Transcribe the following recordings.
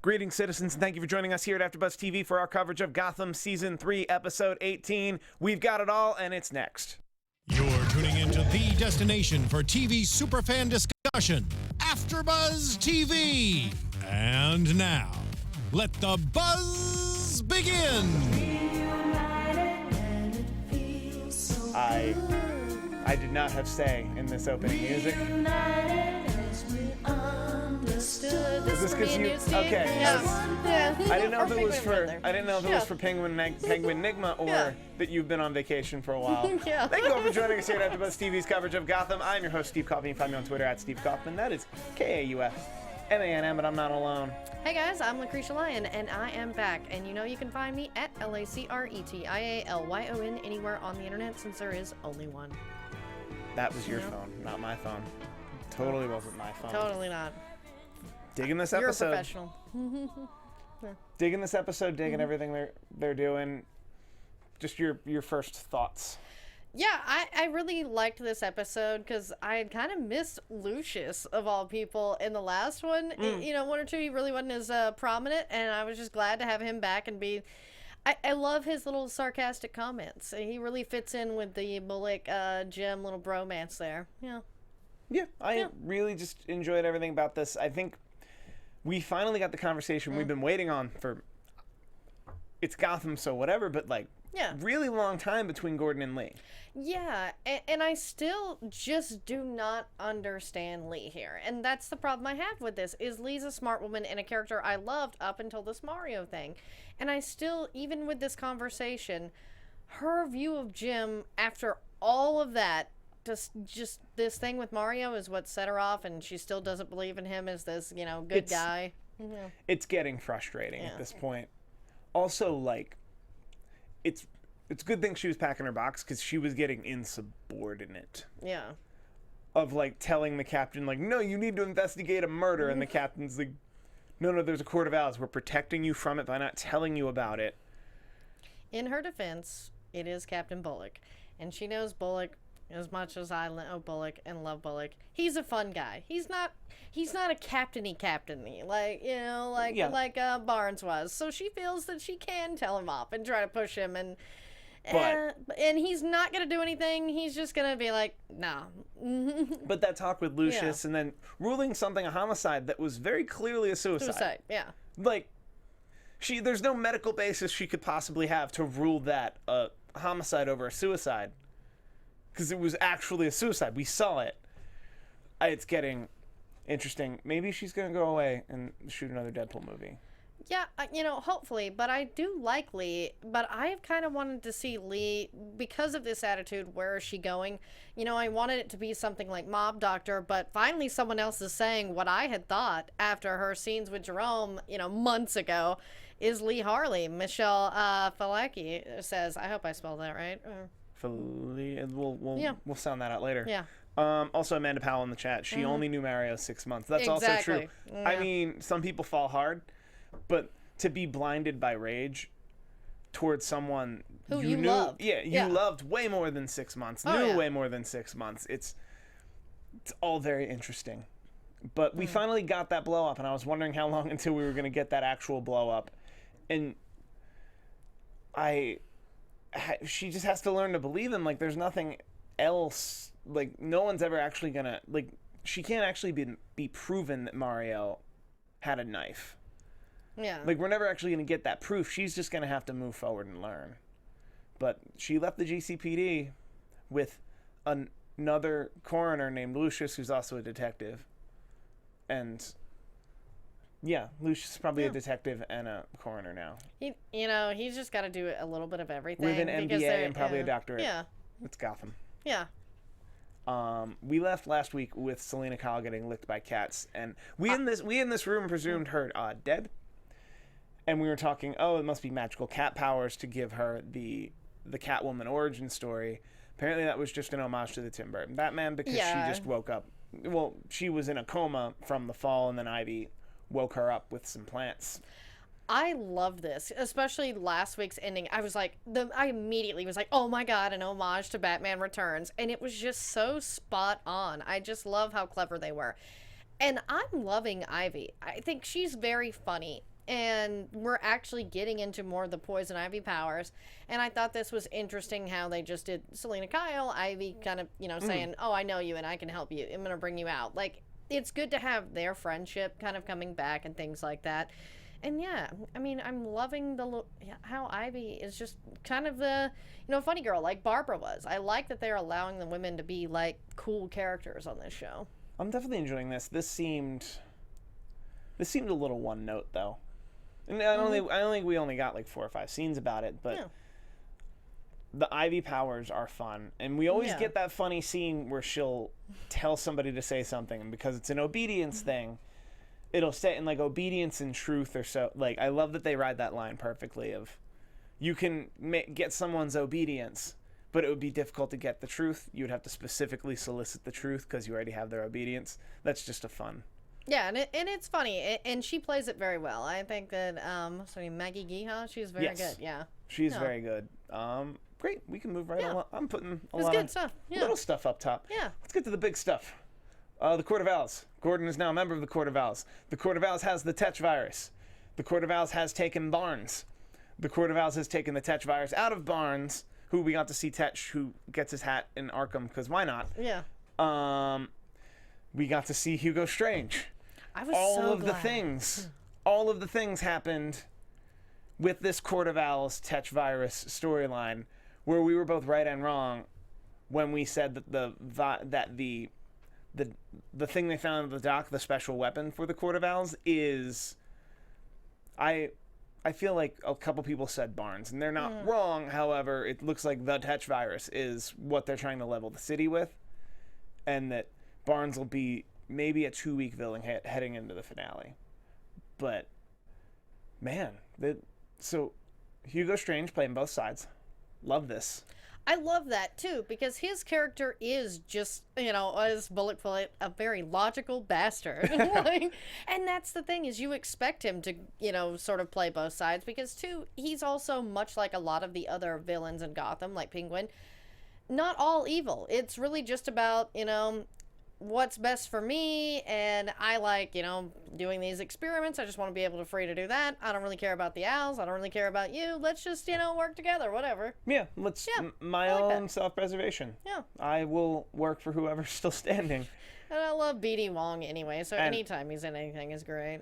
Greetings, citizens, and thank you for joining us here at AFTERBUZZ TV for our coverage of Gotham Season 3, Episode 18. We've got it all, and it's next. You're tuning into the destination for TV superfan discussion, AFTERBUZZ TV. And now, let the buzz begin. I did not have say in this opening music. Is this because you? Okay. Yeah. I didn't know if it was for. I didn't know if it was for Penguin Enigma or that you've been on vacation for a while. Yeah. Thank you all for joining us here at AFTERBUZZ TV's coverage of Gotham. I'm your host, Steve Kaufmann. You can find me on Twitter at Steve Kaufmann. That is Kaufmann, but I'm not alone. Hey guys, I'm Lacretia Lyon, and I am back. And you know you can find me at LACRETIALYON anywhere on the internet, since there is only one. That was your phone, not my phone. Totally wasn't my phone. Totally not. Digging this You're episode. a professional. Digging this episode, digging everything they're doing. Just your first thoughts. Yeah, I really liked this episode because I had kind of missed Lucius, of all people, in the last one. You know, one or two, he really wasn't as prominent, and I was just glad to have him back and be... I love his little sarcastic comments. He really fits in with the Bullock, Jim little bromance there. Yeah. Yeah, I really just enjoyed everything about this. I think we finally got the conversation we've been waiting on for... It's Gotham, so whatever, but like... Yeah. Really long time between Gordon and Lee. Yeah, and I still just do not understand Lee here. And that's the problem I have with this, is Lee's a smart woman and a character I loved up until this Mario thing. And I still, even with this conversation, her view of Jim after all of that, just this thing with Mario is what set her off, and she still doesn't believe in him as this, you know, good guy. It's getting frustrating at this point. Also, like... It's a good thing she was packing her box, because she was getting insubordinate. Yeah. Of, like, telling the captain, like, no, you need to investigate a murder. And the captain's like, no, there's a court of owls. We're protecting you from it by not telling you about it. In her defense, it is Captain Bullock. And she knows Bullock as much as I know Bullock and love Bullock. He's a fun guy. He's not a captainy, like, you know, like Barnes was. So she feels that she can tell him off and try to push him, and he's not gonna do anything. He's just gonna be like, nah. But that talk with Lucius and then ruling something a homicide that was very clearly a suicide. Yeah. Like, there's no medical basis she could possibly have to rule that a homicide over a suicide. Because it was actually a suicide. We saw it. It's getting interesting. Maybe she's going to go away and shoot another Deadpool movie. Yeah, you know, hopefully. But I do like Lee. But I have kind of wanted to see Lee, because of this attitude, where is she going? You know, I wanted it to be something like Mob Doctor, but finally someone else is saying what I had thought after her scenes with Jerome, you know, months ago, is Lee Harley. Michelle Falecki says, I hope I spelled that right. We'll sound that out later. Yeah. Also, Amanda Powell in the chat. She only knew Mario 6 months. That's also true. Yeah. I mean, some people fall hard, but to be blinded by rage towards someone who you knew, loved. You loved way more than 6 months. Way more than 6 months. It's all very interesting. But we finally got that blow up, and I was wondering how long until we were going to get that actual blow up, and she just has to learn to believe him. Like, there's nothing else. Like, no one's ever actually gonna, like, she can't actually be proven that Mario had a knife. Yeah. Like, we're never actually gonna get that proof. She's just gonna have to move forward and learn. But she left the GCPD with another coroner named Lucius, who's also a detective. And... yeah, Lucius is probably a detective and a coroner now. You know, he's just got to do a little bit of everything. With an MBA and probably a doctorate. Yeah. It's Gotham. Yeah. We left last week with Selena Kyle getting licked by cats, and we in this room presumed her dead. And we were talking, it must be magical cat powers to give her the Catwoman origin story. Apparently that was just an homage to the Tim Burton Batman, because she just woke up. Well, she was in a coma from the fall, and then Ivy woke her up with some plants. I love this, especially last week's ending. I was like, I immediately was like, oh my god, an homage to Batman Returns, and it was just so spot on. I just love how clever they were. And I'm loving Ivy. I think she's very funny. And we're actually getting into more of the Poison Ivy powers. And I thought this was interesting how they just did Selena Kyle, Ivy kind of, saying, oh, I know you and I can help you. I'm going to bring you out. Like, it's good to have their friendship kind of coming back and things like that. And yeah, I mean, I'm loving how Ivy is just kind of the, funny girl like Barbara was. I like that they're allowing the women to be like cool characters on this show. I'm definitely enjoying this. This seemed a little one note though. And I don't think we only got like 4 or 5 scenes about it, but the Ivy powers are fun. And we always get that funny scene where she'll tell somebody to say something, and because it's an obedience thing, it'll stay in like obedience and truth or so. Like, I love that they ride that line perfectly of you can get someone's obedience, but it would be difficult to get the truth. You would have to specifically solicit the truth because you already have their obedience. That's just a fun. Yeah, and it's funny, and she plays it very well. I think that Maggie Geha, she's very good. Yeah, she's very good. Great, we can move right along. I'm putting a lot good of stuff. little stuff up top. Yeah, let's get to the big stuff. The Court of Owls. Gordon is now a member of the Court of Owls. The Court of Owls has the Tetch virus. The Court of Owls has taken Barnes. The Court of Owls has taken the Tetch virus out of Barnes, who we got to see Tetch, who gets his hat in Arkham, because why not? Yeah. We got to see Hugo Strange. I was so glad. All of the things happened with this Court of Owls Tetch virus storyline, where we were both right and wrong when we said that the thing they found in the dock, the special weapon for the Court of Owls, is I feel like a couple people said Barnes, and they're not wrong. However, it looks like the Tetch virus is what they're trying to level the city with, and that Barnes will be maybe a 2-week villain heading into the finale. But man, so Hugo Strange playing both sides. Love this. I love that too, because his character is just, as bullet point, a very logical bastard. And that's the thing, is you expect him to, sort of play both sides, because too, he's also much like a lot of the other villains in Gotham, like Penguin, not all evil. It's really just about, what's best for me, and I like, doing these experiments. I just want to be able to free to do that. I don't really care about the owls. I don't really care about you. Let's just, work together, whatever. Yeah, my own self-preservation. Yeah. I will work for whoever's still standing. And I love B.D. Wong anyway, so anytime he's in anything is great.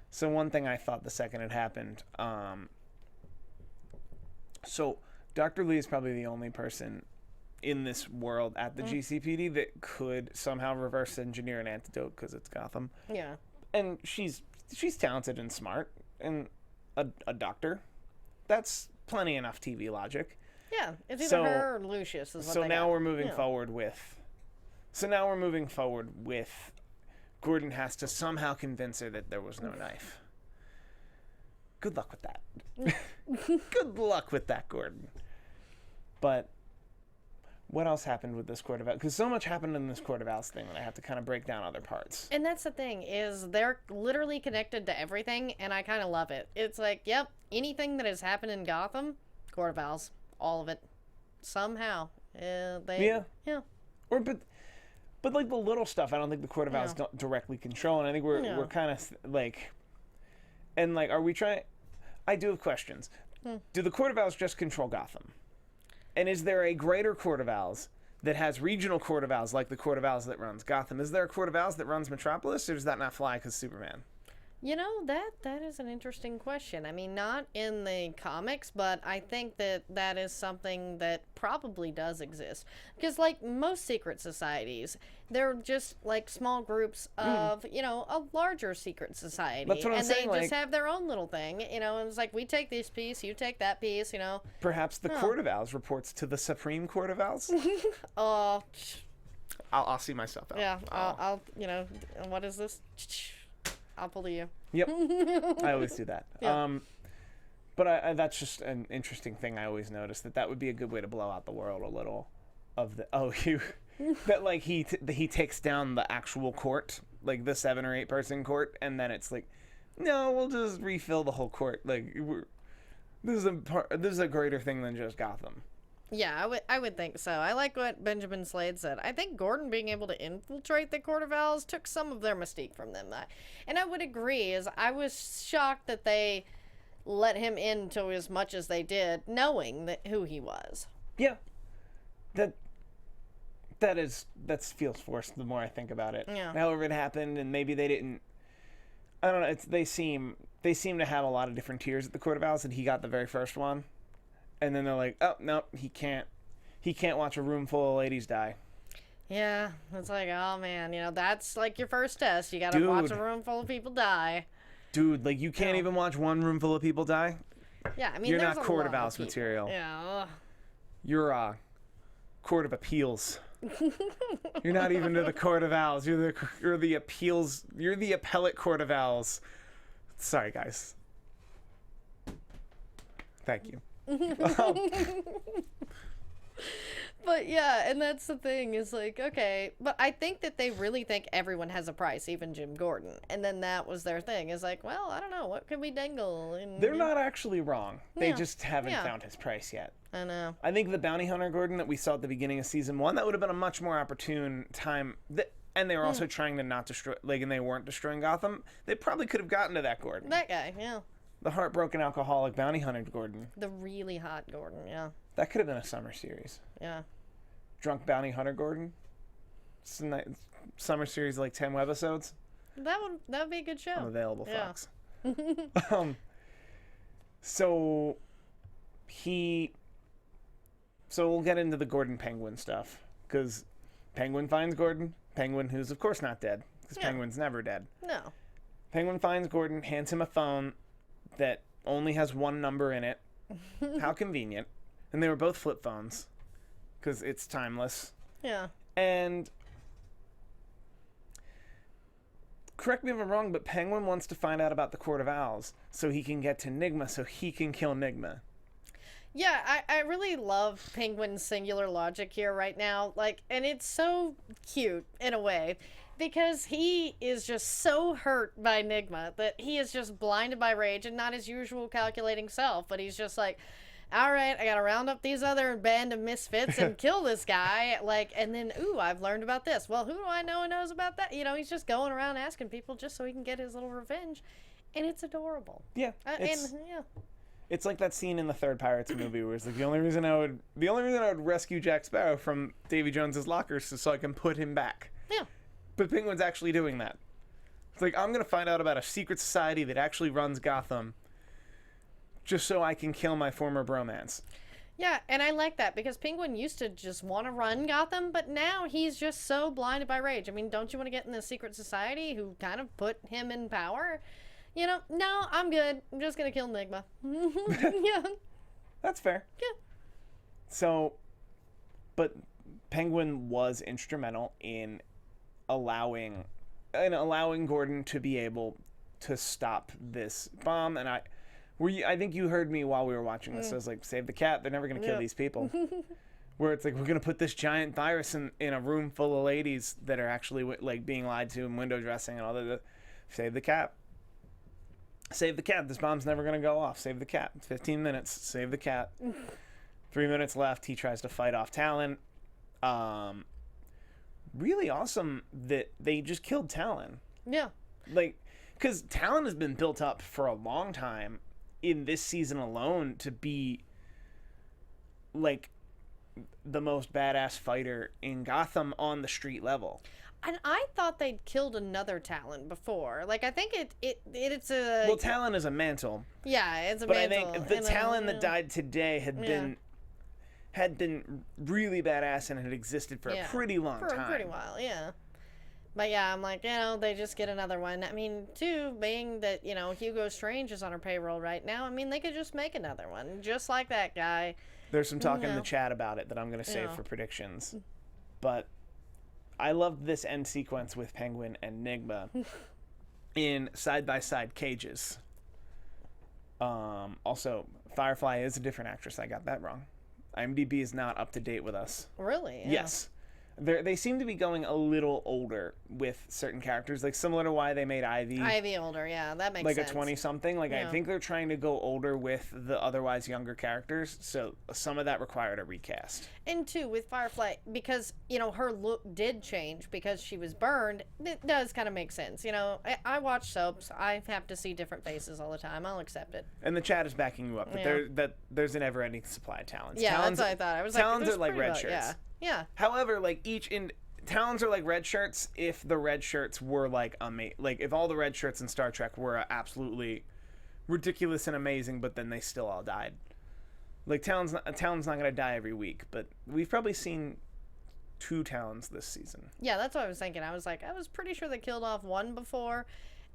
So one thing I thought the second it happened, so Dr. Lee is probably the only person in this world at the GCPD that could somehow reverse engineer an antidote, because it's Gotham. Yeah. And she's talented and smart and a doctor. That's plenty enough TV logic. Yeah, it's either her or Lucius is what they got. We're moving forward with. So now we're moving forward with Gordon has to somehow convince her that there was no knife. Good luck with that. Good luck with that, Gordon. But what else happened with this Court of Owls? Because so much happened in this Court of Owls thing that I have to kind of break down other parts. And that's the thing, is they're literally connected to everything, and I kind of love it. It's like, yep, anything that has happened in Gotham, Court of Owls, all of it. Somehow. Yeah. But like the little stuff, I don't think the Court of Owls don't directly control, and I think we're kind of like, and like, are we trying? I do have questions. Do the Court of Owls just control Gotham? And is there a greater Court of Owls that has regional Court of Owls, like the Court of Owls that runs Gotham? Is there a Court of Owls that runs Metropolis, or does that not fly because Superman? That is an interesting question. I mean, not in the comics, but I think that is something that probably does exist. Because, like most secret societies, they're just, like, small groups of, a larger secret society. That's what I'm saying, they just have their own little thing, and it's like, we take this piece, you take that piece, Perhaps the Court of Owls reports to the Supreme Court of Owls? I'll see myself out. Yeah, I'll what is this? I'll pull you. Yep. I always do that. Yeah. But that's just an interesting thing I always notice, that would be a good way to blow out the world a little. That like he takes down the actual court, like the 7 or 8 person court, and then it's like, no, we'll just refill the whole court. Like this is a greater thing than just Gotham. Yeah, I would think so. I like what Benjamin Slade said. I think Gordon being able to infiltrate the Court of Owls took some of their mystique from them. And I would agree, as I was shocked that they let him into as much as they did, knowing who he was. Yeah. That feels forced the more I think about it. Yeah. However it happened, and maybe they didn't. I don't know. They seem to have a lot of different tiers at the Court of Owls, and he got the very first one. And then they're like, oh, no, he can't watch a room full of ladies die. Yeah, it's like, oh, man, that's like your first test. You got to watch a room full of people die. Dude, like, you can't even watch one room full of people die? Yeah, I mean, you're there's not a Court lot of Owls people. material. Yeah. You're Court of Appeals. You're not even to the Court of Owls. You're the appeals. You're the appellate Court of Owls. Sorry, guys. Thank you. But yeah, and that's the thing, is like, okay, but I think that they really think everyone has a price, even Jim Gordon, and then that was their thing, is like, well, I don't know, what could we dangle? And they're not actually wrong. They Yeah. just haven't Yeah. found his price yet. I know. I think the bounty hunter Gordon that we saw at the beginning of season 1, that would have been a much more opportune time. And they were also trying to not destroy, like, and they weren't destroying Gotham. They probably could have gotten to that Gordon. That guy, yeah. The heartbroken alcoholic bounty hunter Gordon. The really hot Gordon, yeah. That could have been a summer series. Yeah. Drunk bounty hunter Gordon. It's a nice summer series, like 10 webisodes. That would be a good show. Available, Yeah. Fox. So we'll get into the Gordon Penguin stuff, because Penguin finds Gordon. Penguin, who's of course not dead, because Yeah. Penguin's never dead. No. Penguin finds Gordon, hands him a phone that only has one number in it. How convenient. And they were both flip phones, because it's timeless. Yeah. And correct me if I'm wrong, but Penguin wants to find out about the Court of Owls so he can get to Nigma, so he can kill Nigma. Yeah, I really love Penguin's singular logic here right now. Like, and it's so cute in a way, because he is just so hurt by Nigma that he is just blinded by rage and not his usual calculating self. But he's just like, all right, I gotta round up these other band of misfits and kill this guy. Like, and then, ooh, I've learned about this. Well, who do I know who knows about that? He's just going around asking people just so he can get his little revenge. And it's adorable. Yeah. Yeah. It's like that scene in the third Pirates movie where it's like, the only reason I would rescue Jack Sparrow from Davy Jones's lockers is so I can put him back. Yeah. But Penguin's actually doing that. It's like, I'm gonna find out about a secret society that actually runs Gotham, just so I can kill my former bromance. Yeah, and I like that, because Penguin used to just want to run Gotham, but now he's just so blinded by rage. I mean, don't you want to get in the secret society who kind of put him in power? No, I'm good. I'm just going to kill Nigma. Yeah. That's fair. Yeah. So, but Penguin was instrumental in allowing Gordon to be able to stop this bomb, and I think you heard me while we were watching this. I was like, save the cat. They're never going to kill these people. Where it's like, we're going to put this giant virus in a room full of ladies that are actually like being lied to and window dressing and all that. Save the cat. Save the cat. This bomb's never going to go off. Save the cat. 15 minutes. Save the cat. 3 minutes left. He tries to fight off Talon. Really awesome that they just killed Talon. Yeah. Like, because Talon has been built up for a long time in this season alone to be like the most badass fighter in Gotham on the street level. And I thought they'd killed another Talon before. Like, I think it's a... Well, Talon is a mantle. Yeah, it's a but mantle. I think the Talon that died today had been really badass and had existed for a pretty long time. For a pretty while, yeah. But yeah, I'm like, they just get another one. I mean, too, being that, Hugo Strange is on our payroll right now, I mean, they could just make another one, just like that guy. There's some talk in the chat about it that I'm going to save for predictions. But I loved this end sequence with Penguin and Nigma in side-by-side cages. Also, Firefly is a different actress. I got that wrong. IMDb is not up to date with us. Really? Yeah. Yes. They seem to be going a little older with certain characters, like similar to why they made Ivy older. Yeah, that makes like sense. a 20-something. Like I think they're trying to go older with the otherwise younger characters, so some of that required a recast. And two, with Firefly, because, you know, her look did change because she was burned, it does kind of make sense. You know, I watch soaps. I have to see different faces all the time. I'll accept it. And the chat is backing you up. That there's an ever-ending supply of Talons. Yeah, Talons, that's what I thought. I was Talons like, are like red much, shirts. Yeah. However, like Talons are like red shirts if the red shirts were like if all the red shirts in Star Trek were absolutely ridiculous and amazing, but then they still all died. Like Talon's not gonna die every week, but we've probably seen 2 Talons this season. Yeah, that's what I was thinking. I was like, I was pretty sure they killed off one before,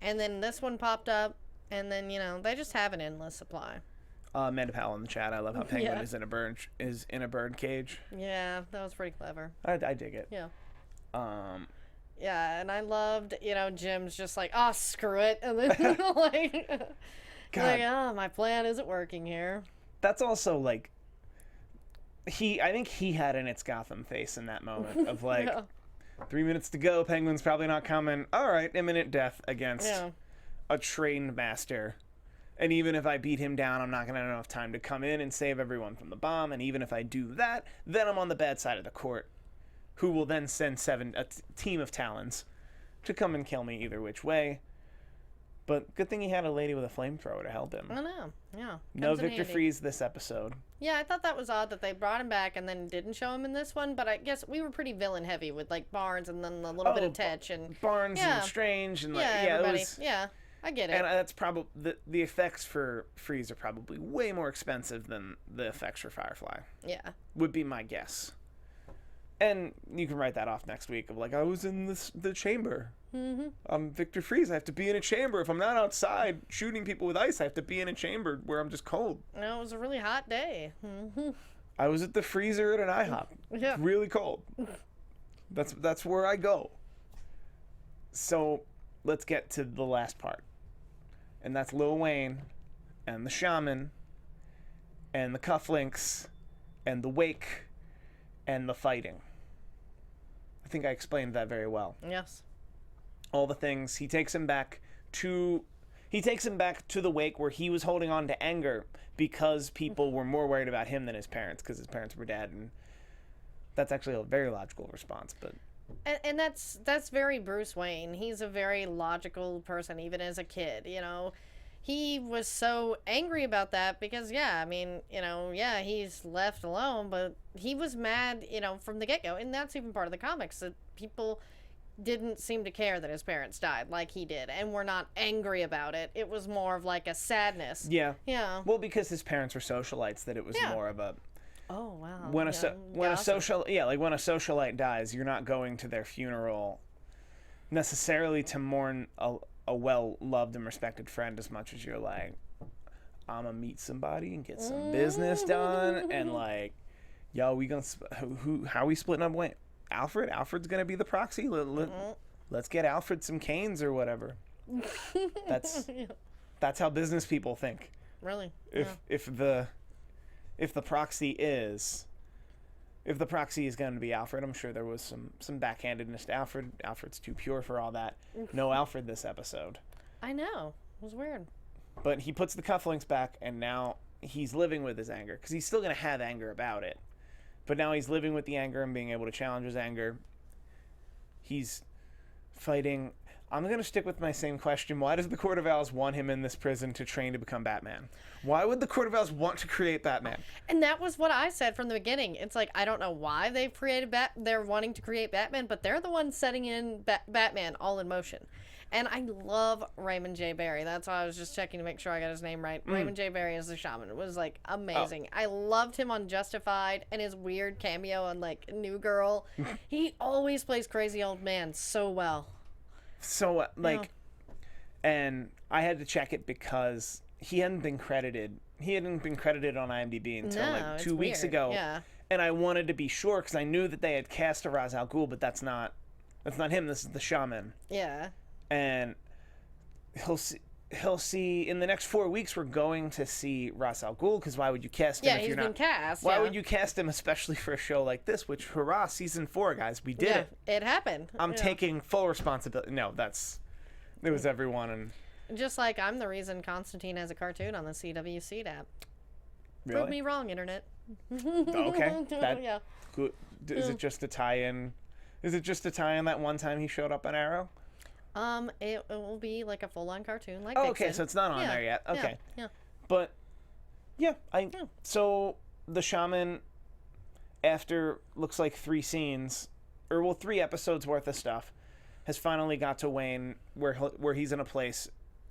and then this one popped up, and then, you know, they just have an endless supply. Amanda Powell in the chat. I love how Penguin is in a bird cage. Yeah, that was pretty clever. I dig it. Yeah. Yeah, and I loved, you know, Jim's just like, oh, screw it, and then like, oh, my plan isn't working here. That's also like I think he had an It's Gotham face in that moment of like 3 minutes to go, Penguin's probably not coming. All right, imminent death against a trained master. And even if I beat him down, I'm not going to have enough time to come in and save everyone from the bomb. And even if I do that, then I'm on the bad side of the court, who will then send a team of Talons to come and kill me either which way. But good thing he had a lady with a flamethrower to help him. I know, yeah. No Victor Freeze this episode. Yeah, I thought that was odd that they brought him back and then didn't show him in this one. But I guess we were pretty villain heavy with like Barnes and then a little bit of Tetch and Barnes and Strange and everybody. I get it. And that's probably the effects for Freeze are probably way more expensive than the effects for Firefly. Yeah, would be my guess. And you can write that off next week of like, I was in the chamber. Mm-hmm. I'm Victor Freeze. I have to be in a chamber. If I'm not outside shooting people with ice, I have to be in a chamber where I'm just cold. No, it was a really hot day. Mm-hmm. I was at the freezer at an IHOP. Yeah. Really cold. That's where I go. So let's get to the last part. And that's Lil Wayne and the Shaman and the cufflinks and the wake and the fighting. I think I explained that very well. Yes. All the things. He takes him back to the wake where he was holding on to anger because people were more worried about him than his parents because his parents were dead, and that's actually a very logical response. But and that's very Bruce Wayne. He's a very logical person, even as a kid, you know. He was so angry about that because, he's left alone, but he was mad, from the get-go. And that's even part of the comics, that people didn't seem to care that his parents died like he did, and were not angry about it. It was more of like a sadness. Yeah. Yeah. Well, because his parents were socialites, that it was more of a... Oh, wow. When a socialite dies, you're not going to their funeral necessarily to mourn a well-loved and respected friend as much as you're like, I'm gonna meet somebody and get some business done, and like, yo, we gonna how are we splitting up? Wait, Alfred's gonna be the proxy. Let's get Alfred some canes or whatever. That's how business people think. Really? If the proxy is going to be Alfred, I'm sure there was some backhandedness to Alfred. Alfred's too pure for all that. No Alfred this episode. I know. It was weird. But he puts the cufflinks back, and now he's living with his anger, because he's still going to have anger about it. But now he's living with the anger and being able to challenge his anger. He's fighting... I'm going to stick with my same question. Why does the Court of Owls want him in this prison to train to become Batman? Why would the Court of Owls want to create Batman? And that was what I said from the beginning. It's like, I don't know why they've created they're wanting to create Batman, but they're the ones setting in Batman all in motion. And I love Raymond J. Barry. That's why I was just checking to make sure I got his name right. Raymond J. Barry as the Shaman. It was, like, amazing. I loved him on Justified and his weird cameo on, like, New Girl. He always plays crazy old man so well. So, and I had to check it because he hadn't been credited. He hadn't been credited on IMDb until 2 weeks ago. Yeah. And I wanted to be sure because I knew that they had cast a Ra's al Ghul, but that's not him. This is the Shaman. Yeah. And he'll see in the next 4 weeks. We're going to see Ra's al Ghul, because why would you cast him Yeah, if he's you're been not? cast. Why yeah. would you cast him, especially for a show like this? Which, hurrah, season 4, guys, we did Yeah, it. it happened. I'm Yeah. taking full responsibility. No, it was everyone, and Just like I'm the reason Constantine has a cartoon on the CWC app. really, Prove me wrong, internet. okay. That Yeah. good. Is it just to tie in? Is it just to tie in that one time he showed up on Arrow? It will be like a full-on cartoon, like Oh, okay, Vixen. so it's not on Yeah, there yet. yeah, Okay, Yeah. but yeah, so the Shaman, after looks like 3 scenes, or well, 3 episodes worth of stuff, has finally got to Wayne where he's in a place,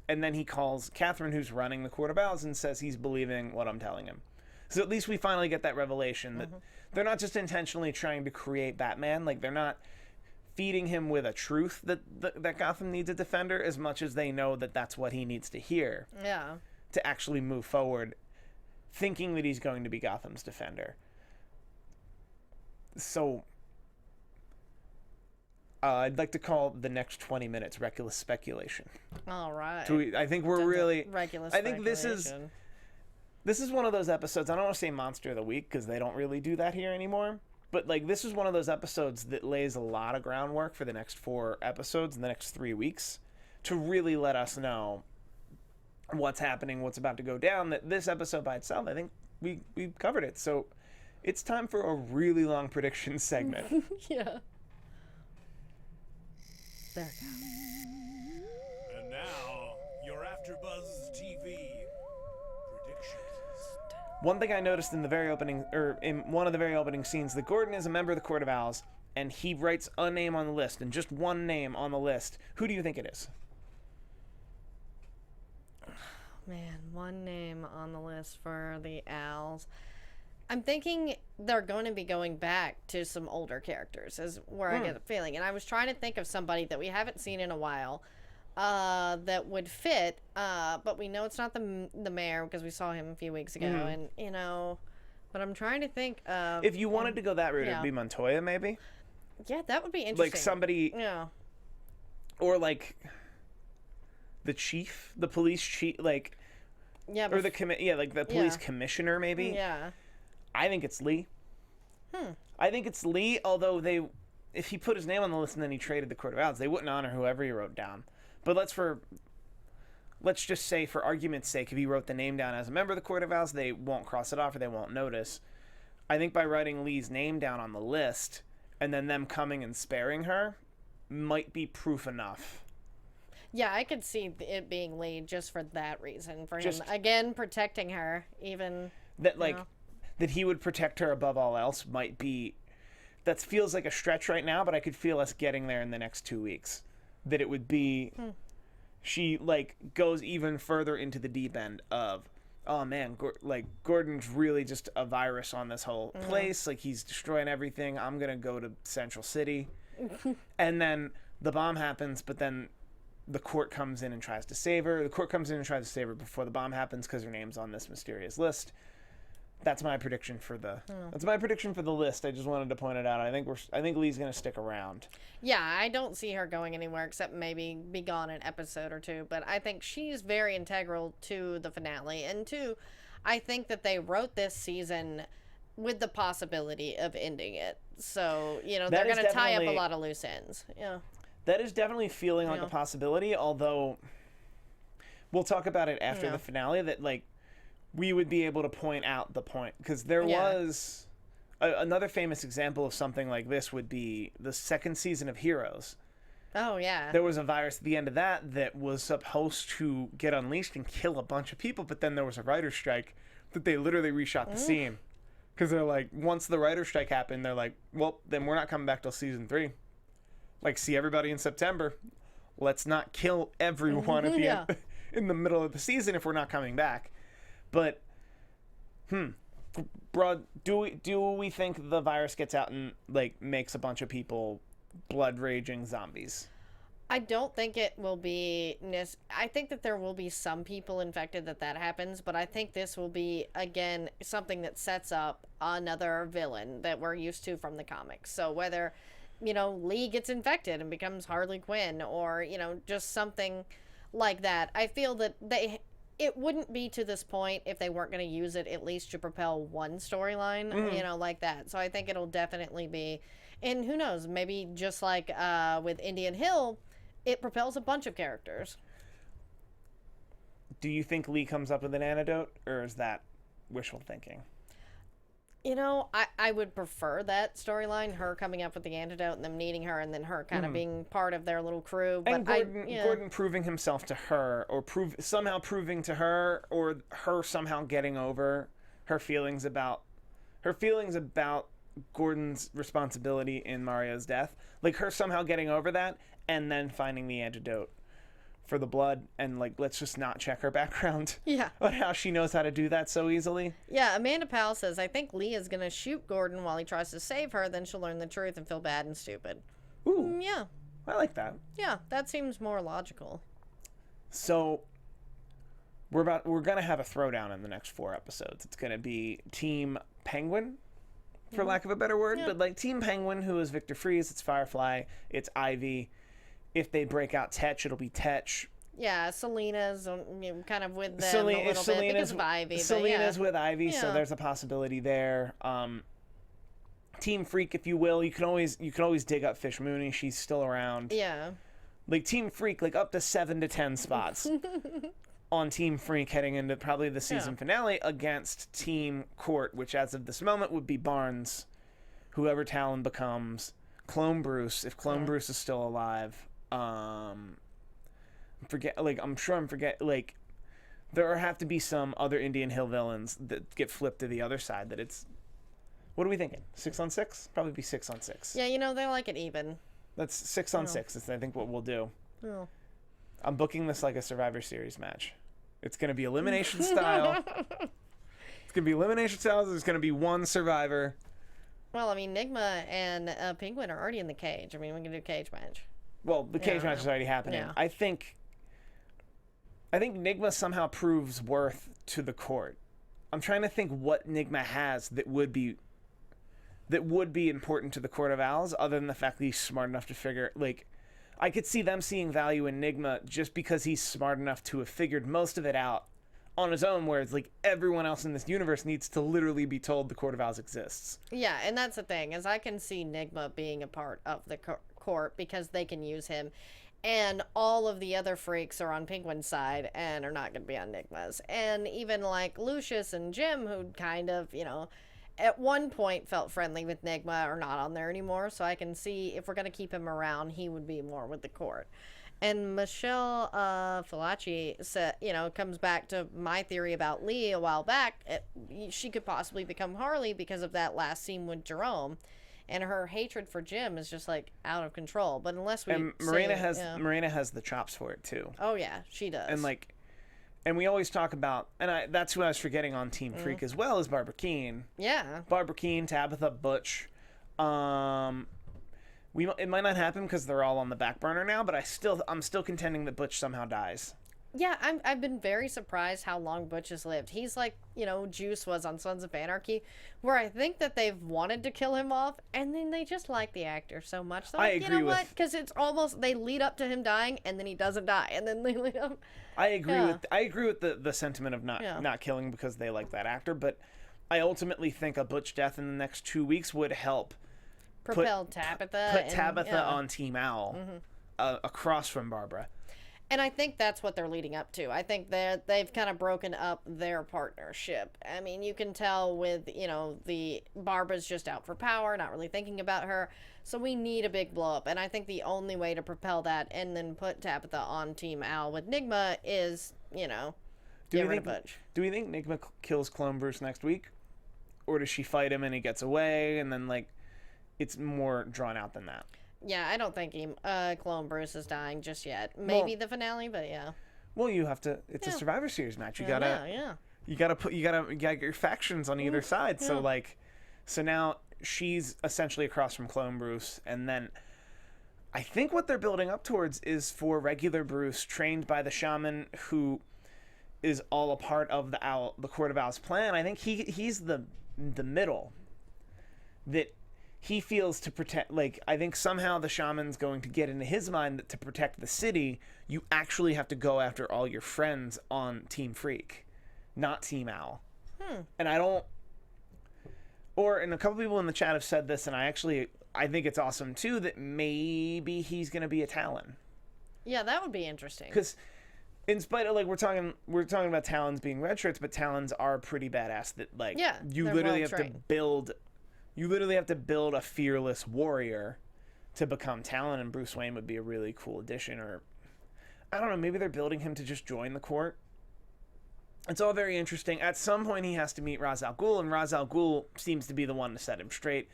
and then he calls Catherine, who's running the Court of Owls, and says he's believing what I'm telling him. So at least we finally get that revelation that they're not just intentionally trying to create Batman, like they're not feeding him with a truth that Gotham needs a defender, as much as they know that that's what he needs to hear Yeah. to actually move forward, thinking that he's going to be Gotham's defender. So I'd like to call the next 20 minutes reckless speculation. All right. I think we're really... Regular I think this speculation. is one of those episodes, I don't want to say Monster of the Week, because they don't really do that here anymore, but like this is one of those episodes that lays a lot of groundwork for the next 4 episodes in the next 3 weeks to really let us know what's happening, what's about to go down. That this episode by itself, I think we covered it. So it's time for a really long prediction segment. Yeah. There it goes. And now, your AfterBuzz TV predictions. One thing I noticed in the very opening, or in one of the very opening scenes, that Gordon is a member of the Court of Owls, and he writes a name on the list, and just one name on the list. Who do you think it is? Man, one name on the list for the Owls. I'm thinking they're going to be going back to some older characters, is where I get a feeling. And I was trying to think of somebody that we haven't seen in a while that would fit, but we know it's not the mayor because we saw him a few weeks ago. And, you know, but I'm trying to think of... If you wanted to go that route, yeah. it'd be Montoya, maybe? Yeah, that would be interesting. Like somebody... Yeah. Or like the chief, the police chief, like... Yeah, Or the like the police commissioner, maybe? Yeah. I think it's Lee. I think it's Lee, although if he put his name on the list and then he traded the Court of Owls, they wouldn't honor whoever he wrote down. But let's just say, for argument's sake, if he wrote the name down as a member of the Court of Owls, they won't cross it off or they won't notice. I think by writing Lee's name down on the list and then them coming and sparing her might be proof enough. Yeah, I could see it being Lee just for that reason. For Just- him, again, protecting her, even... That, like, know. that he would protect her above all else might be... That feels like a stretch right now, but I could feel us getting there in the next 2 weeks. That it would be... She, like, goes even further into the deep end of, oh, man, Gordon's really just a virus on this whole place. Like, he's destroying everything. I'm going to go to Central City. And then the bomb happens, but then the court comes in and tries to save her. The court comes in and tries to save her before the bomb happens because her name's on this mysterious list. That's my prediction for the list. I just wanted to point it out. I think Lee's going to stick around. Yeah, I don't see her going anywhere except maybe be gone an episode or two. But I think she's very integral to the finale. And two, I think that they wrote this season with the possibility of ending it. So, you know, they're going to tie up a lot of loose ends. Yeah. That is definitely feeling like a possibility, although we'll talk about it after the finale, that, like, we would be able to point out the point. Because there was... another famous example of something like this would be the second season of Heroes. Oh, yeah. There was a virus at the end of that was supposed to get unleashed and kill a bunch of people, but then there was a writer's strike that they literally reshot the scene. Because they're like, once the writer's strike happened, they're like, well, then we're not coming back till season 3. Like, see everybody in September. Let's not kill everyone at the end, in the middle of the season if we're not coming back. But, broad, do we think the virus gets out and, like, makes a bunch of people blood raging zombies? I don't think it will be... I think that there will be some people infected that happens, but I think this will be, again, something that sets up another villain that we're used to from the comics. So whether, you know, Lee gets infected and becomes Harley Quinn, or, you know, just something like that. I feel that it wouldn't be to this point if they weren't going to use it at least to propel one storyline, you know, like that. So I think it'll definitely be, and who knows, maybe just like with Indian Hill, it propels a bunch of characters. Do you think Lee comes up with an antidote, or is that wishful thinking? You know, I would prefer that storyline, her coming up with the antidote and them needing her, and then her kind of being part of their little crew. But And Gordon proving himself to her, or somehow proving to her, or her somehow getting over her feelings about Gordon's responsibility in Mario's death. Like her somehow getting over that, and then finding the antidote for the blood, and like, let's just not check her background. Yeah. On how she knows how to do that so easily. Yeah, Amanda Powell says, I think Lee is going to shoot Gordon while he tries to save her, then she'll learn the truth and feel bad and stupid. Ooh. Yeah. I like that. Yeah, that seems more logical. So we're going to have a throwdown in the next 4 episodes. It's going to be Team Penguin, for lack of a better word, but like Team Penguin, who is Victor Freeze, it's Firefly, it's Ivy. If they break out Tetch, it'll be Tetch. Yeah, Selena's kind of with them a little bit because of Ivy. Selena's with Ivy, Yeah. so there's a possibility there. Team Freak, if you will, you can always dig up Fish Mooney. She's still around. Yeah. Like Team Freak, like up to 7 to 10 spots on Team Freak heading into probably the season finale against Team Court, which as of this moment would be Barnes, whoever Talon becomes, Clone Bruce, if Clone Bruce is still alive. I'm sure there have to be some other Indian Hill villains that get flipped to the other side. That it's, what are we thinking? 6 on 6? Probably be 6 on 6. Yeah, you know, they like it even. That's 6 on 6. That's, I think, what we'll do. Oh. I'm booking this like a Survivor Series match. It's going to be elimination style. It's going to be elimination style. There's going to be one survivor. Well, I mean, Nigma and Penguin are already in the cage. I mean, we can do a cage match. Well, the cage match is already happening. Yeah. I think Nigma somehow proves worth to the court. I'm trying to think what Nigma has that would be important to the Court of Owls, other than the fact that he's smart enough to figure, like, I could see them seeing value in Nigma just because he's smart enough to have figured most of it out on his own, whereas like everyone else in this universe needs to literally be told the Court of Owls exists. Yeah, and that's the thing, is I can see Nigma being a part of the court because they can use him, and all of the other freaks are on Penguin's side and are not going to be on Nigma's. And even like Lucius and Jim, who kind of, you know, at one point felt friendly with Nigma, are not on there anymore, so I can see if we're going to keep him around, he would be more with the court. And Michelle Falaci said, you know, comes back to my theory about Lee a while back. She could possibly become Harley because of that last scene with Jerome, and her hatred for Jim is just like out of control. But unless we Marina has the chops for it too. Oh yeah, she does. And we always talk about, and that's who I was forgetting on Team Freak as well, as Barbara Keene. Yeah. Barbara Keene, Tabitha, Butch. It might not happen because they're all on the back burner now, but I'm still contending that Butch somehow dies. Yeah, I've been very surprised how long Butch has lived. He's like, you know, Juice was on Sons of Anarchy, where I think that they've wanted to kill him off, and then they just like the actor so much. So I agree with, what? Because it's almost, they lead up to him dying, and then he doesn't die, and then they lead up. I agree with the sentiment of not killing because they like that actor, but I ultimately think a Butch death in the next 2 weeks would help propel Tabitha on Team Owl across from Barbara. And I think that's what they're leading up to. I think that they've kind of broken up their partnership. I mean, you can tell with, you know, the Barbara's just out for power, not really thinking about her. So we need a big blow up. And I think the only way to propel that and then put Tabitha on Team Owl with Nigma is, you know, get rid of Butch. Do we think Nigma kills Clone Bruce next week? Or does she fight him and he gets away and then, like, it's more drawn out than that? Yeah, I don't think Clone Bruce is dying just yet. Maybe the finale, but yeah. Well, you have to. It's a Survivor Series match. You gotta get your factions on either side. Yeah. So now she's essentially across from Clone Bruce, and then I think what they're building up towards is for regular Bruce, trained by the Shaman, who is all a part of the Court of Owls plan. I think he's the middle that. he feels to protect, like, I think somehow the shaman's going to get into his mind that to protect the city, you actually have to go after all your friends on Team Freak, not Team Owl. And I don't, and a couple people in the chat have said this, and I think it's awesome too, that maybe he's going to be a Talon. Yeah, that would be interesting. Because in spite of, like, we're talking about Talons being red shirts, but Talons are pretty badass. That, like, you literally have to build a fearless warrior to become Talon, and Bruce Wayne would be a really cool addition. Or I don't know, maybe they're building him to just join the court. It's all very interesting. At some point, he has to meet Ra's al Ghul, and Ra's al Ghul seems to be the one to set him straight.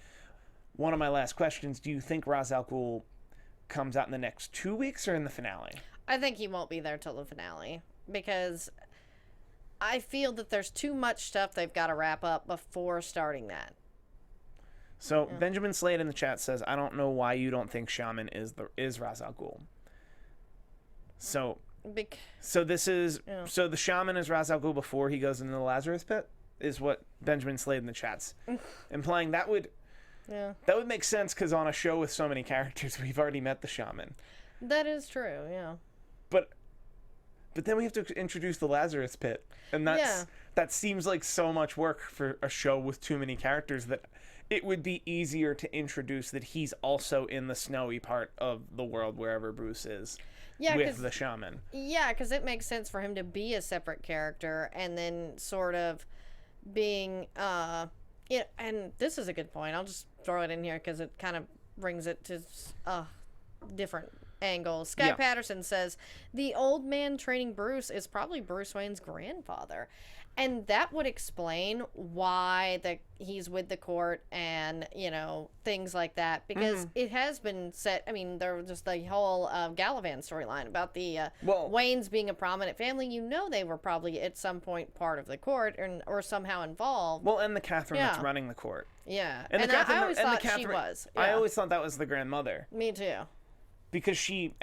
One of my last questions: do you think Ra's al Ghul comes out in the next 2 weeks or in the finale? I think he won't be there till the finale, because I feel that there's too much stuff they've got to wrap up before starting that. So Benjamin Slade in the chat says, "I don't know why you don't think Shaman is Ra's al Ghul." So this is so the Shaman is Ra's al Ghul before he goes into the Lazarus Pit, is what Benjamin Slade in the chat's implying. That would make sense, because on a show with so many characters, we've already met the Shaman. That is true, yeah. But then we have to introduce the Lazarus Pit, and that seems like so much work for a show with too many characters, that it would be easier to introduce that he's also in the snowy part of the world wherever Bruce is with the Shaman. Yeah, because it makes sense for him to be a separate character, and then sort of being and this is a good point. I'll just throw it in here because it kind of brings it to different angles. Sky Patterson says the old man training Bruce is probably Bruce Wayne's grandfather, and that would explain why he's with the court and things like that, because it has been set. I mean, there was just the whole Galavan storyline about the Waynes being a prominent family. They were probably at some point part of the court or somehow involved. Well, and the Catherine that's running the court. Yeah, and I always thought she was. Yeah. I always thought that was the grandmother. Me too. Because she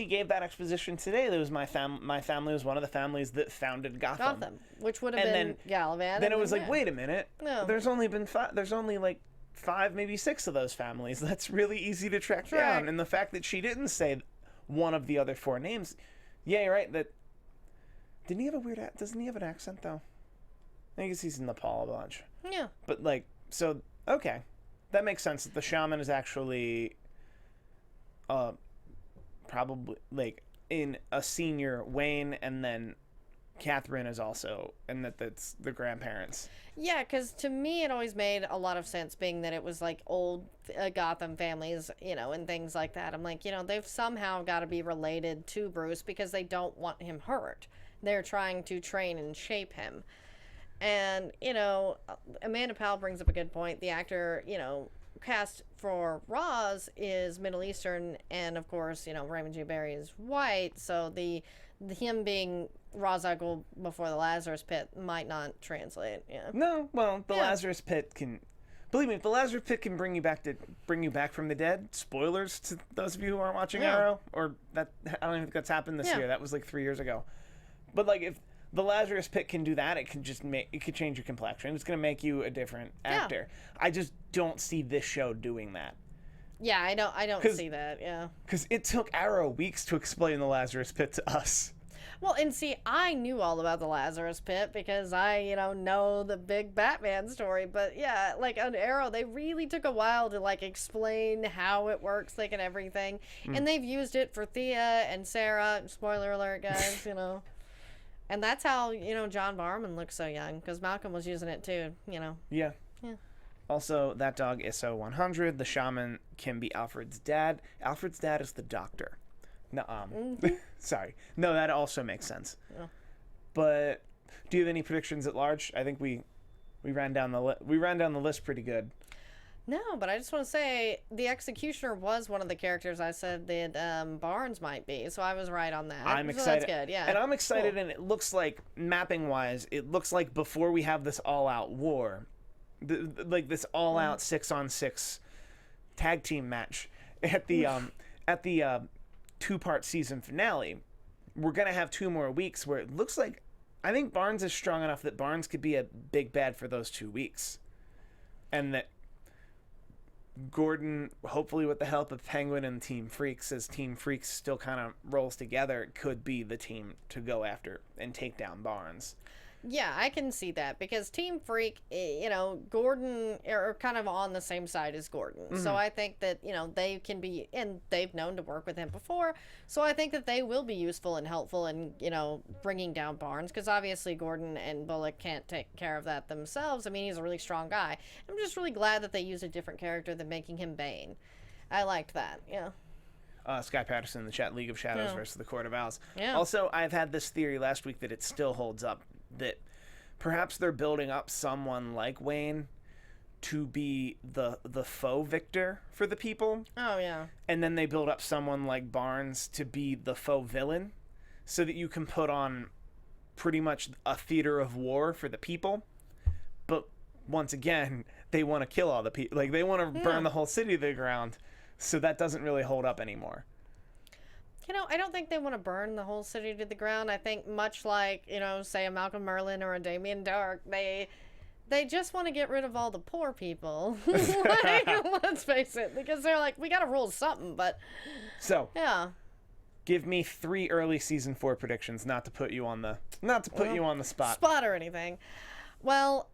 gave that exposition today. That was my family was one of the families that founded Gotham, which would have been Galavan. Then it was like, wait a minute, no. There's only like 5, maybe 6 of those families. That's really easy to track down. And the fact that she didn't say one of the other 4 names, you're right. That didn't he have a weird? Doesn't he have an accent though? I guess he's in Nepal a bunch. Yeah. But okay, that makes sense. That the Shaman is actually, probably like in a senior Wayne, and then Catherine is also, and that's the grandparents. Yeah, because to me it always made a lot of sense, being that it was like old Gotham families, and things like that. I'm like, they've somehow got to be related to Bruce, because they don't want him hurt. They're trying to train and shape him. And, Amanda Powell brings up a good point. The actor, cast for Roz is Middle Eastern, and of course, Raymond J. Barry is white, so the him being Ra's al Ghul before the Lazarus Pit might not translate. Yeah. No, well, the Lazarus Pit can, believe me, if the Lazarus Pit can bring you back from the dead. Spoilers to those of you who aren't watching Arrow, or that I don't even think that's happened this year. That was like 3 years ago. But like, if the Lazarus Pit can do that, it can change your complexion. It's going to make you a different actor. I just don't see this show doing that. Yeah, I don't see that. Yeah, because it took Arrow weeks to explain the Lazarus Pit to us. Well, and see, I knew all about the Lazarus Pit because I, know the big Batman story. But yeah, like on Arrow, they really took a while to explain how it works, and everything. And they've used it for Thea and Sarah. Spoiler alert, guys. And that's how, John Barrowman looks so young, because Malcolm was using it too, Yeah. Also, that dog is so 100. The Shaman can be Alfred's dad. Alfred's dad is the doctor. No, sorry. No, that also makes sense. Yeah. But do you have any predictions at large? I think we ran down the list pretty good. No, but I just want to say the Executioner was one of the characters I said that Barnes might be, so I was right on that. I'm excited. So that's good, yeah. And I'm excited, cool. And it looks like, mapping-wise, it looks like before we have this all-out war, this all-out 6-on-6 tag team match at the 2-part season finale, we're going to have 2 more weeks where it looks like, I think Barnes is strong enough that Barnes could be a big bad for those 2 weeks. And that Gordon, hopefully with the help of Penguin and Team Freaks, as Team Freaks still kind of rolls together, could be the team to go after and take down Barnes. Yeah, I can see that because Team Freak, Gordon are kind of on the same side as Gordon. Mm-hmm. So I think that, they can be, and they've known to work with him before. So I think that they will be useful and helpful in, bringing down Barnes because obviously Gordon and Bullock can't take care of that themselves. I mean, he's a really strong guy. I'm just really glad that they used a different character than making him Bane. I liked that, yeah. Sky Patterson in the chat, League of Shadows versus the Court of Owls. Yeah. Also, I've had this theory last week that it still holds up, that perhaps they're building up someone like Wayne to be the faux victor for the people. Oh, yeah. And then they build up someone like Barnes to be the faux villain so that you can put on pretty much a theater of war for the people. But once again, they want to kill all the people. Like, they want to burn the whole city to the ground. So that doesn't really hold up anymore. I don't think they want to burn the whole city to the ground. I think much like, say a Malcolm Merlyn or a Damien Dark, they just want to get rid of all the poor people. Let's face it, because they're like, we got to rule something, but... So, yeah. Give me 3 early season 4 predictions, not to put you on the spot. Spot or anything. Well...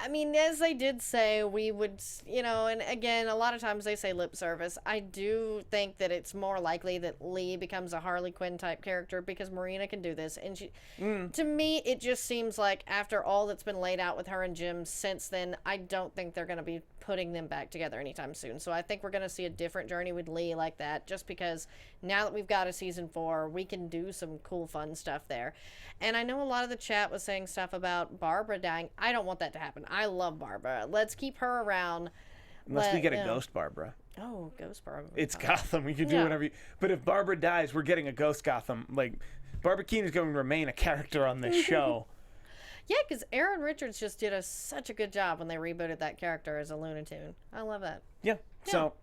I mean, as they did say, we would, and again, a lot of times they say lip service. I do think that it's more likely that Lee becomes a Harley Quinn type character because Marina can do this. And to me, it just seems like after all that's been laid out with her and Jim since then, I don't think they're going to be putting them back together anytime soon. So I think we're going to see a different journey with Lee like that, just because now that we've got a season 4, we can do some cool, fun stuff there. And I know a lot of the chat was saying stuff about Barbara dying. I don't want that to happen. I love Barbara. Let's keep her around. Unless we get a ghost Barbara. Oh, ghost Barbara. It's Gotham. We can do whatever But if Barbara dies, we're getting a ghost Gotham. Like, Barbara Keene is going to remain a character on this show. Yeah, because Aaron Richards just did such a good job when they rebooted that character as a Looney Tune. I love that. Yeah. So,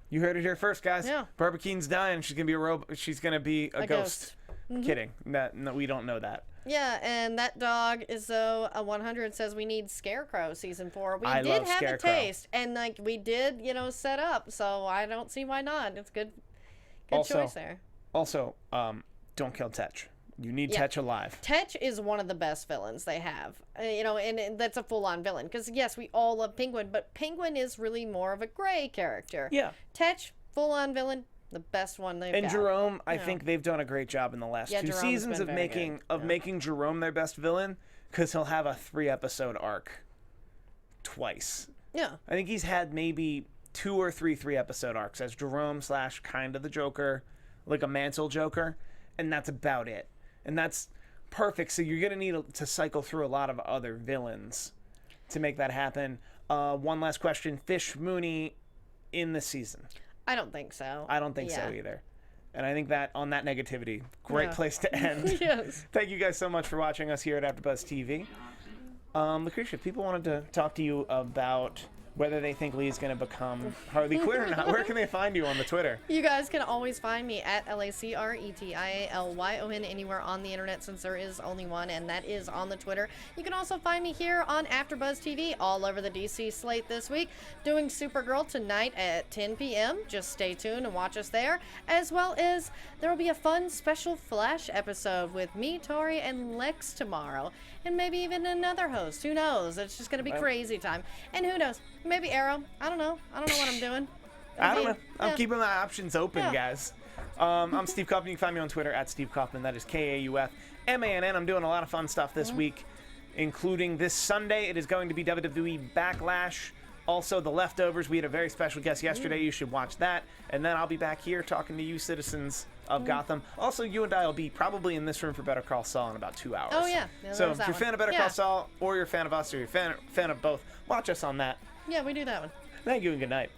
you heard it here first, guys. Yeah. Barbara Keene's dying. She's going to be a robot. She's going to be a ghost. Mm-hmm. Kidding. No, we don't know that. Yeah, and that dog is a 100 says we need Scarecrow season 4. We I did love have Scarecrow. a taste, and we did, set up. So I don't see why not. It's good choice there. Also, don't kill Tetch. You need Tetch alive. Tetch is one of the best villains they have, and that's a full-on villain. Because yes, we all love Penguin, but Penguin is really more of a gray character. Yeah. Tetch, full-on villain. The best one they've got. And Jerome, I think they've done a great job in the last 2 Jerome's seasons of been making Jerome their best villain, because he'll have a 3-episode arc twice. Yeah. I think he's had maybe 2 or 3 3-episode arcs as Jerome / kind of the Joker, like a Mantle Joker, and that's about it. And that's perfect. So you're going to need to cycle through a lot of other villains to make that happen. One last question. Fish Mooney in the season. I don't think so. I don't think so either. And I think that on that negativity, great place to end. Yes. Thank you guys so much for watching us here at AfterBuzz TV. Lacretia, if people wanted to talk to you about whether they think Lee's going to become Harley Quinn or not, where can they find you on the Twitter? You guys can always find me at LACRETIALYON anywhere on the internet, since there is only one, and that is on the Twitter. You can also find me here on AfterBuzz TV, all over the DC slate this week, doing Supergirl tonight at 10 p.m. Just stay tuned and watch us there, as well as there will be a fun special Flash episode with me, Tori, and Lex tomorrow, and maybe even another host. Who knows? It's just going to be crazy time. And who knows? Maybe Arrow. I don't know what I'm doing. I don't know. I'm keeping my options open, guys. I'm Steve Kaufmann. You can find me on Twitter at Steve Kaufmann. That is KAUFMANN. I'm doing a lot of fun stuff this week, including this Sunday. It is going to be WWE Backlash. Also, The Leftovers. We had a very special guest yesterday. You should watch that. And then I'll be back here talking to you citizens of Gotham. Also, you and I will be probably in this room for Better Call Saul in about 2 hours. Oh, yeah. So if you're a fan of Better Call Saul, or you're a fan of us, or you're a fan of both, watch us on that. Yeah, we do that one. Thank you and good night.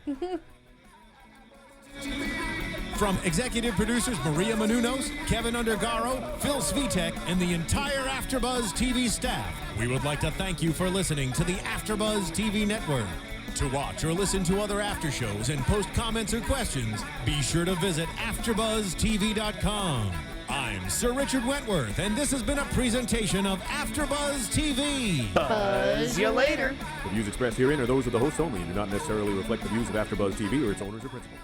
From executive producers Maria Menounos, Kevin Undergaro, Phil Svitek, and the entire AfterBuzz TV staff, we would like to thank you for listening to the AfterBuzz TV network. To watch or listen to other after shows and post comments or questions, be sure to visit AfterBuzzTV.com. I'm Sir Richard Wentworth, and this has been a presentation of AfterBuzz TV. Buzz you later. The views expressed herein are those of the hosts only and do not necessarily reflect the views of AfterBuzz TV or its owners or principals.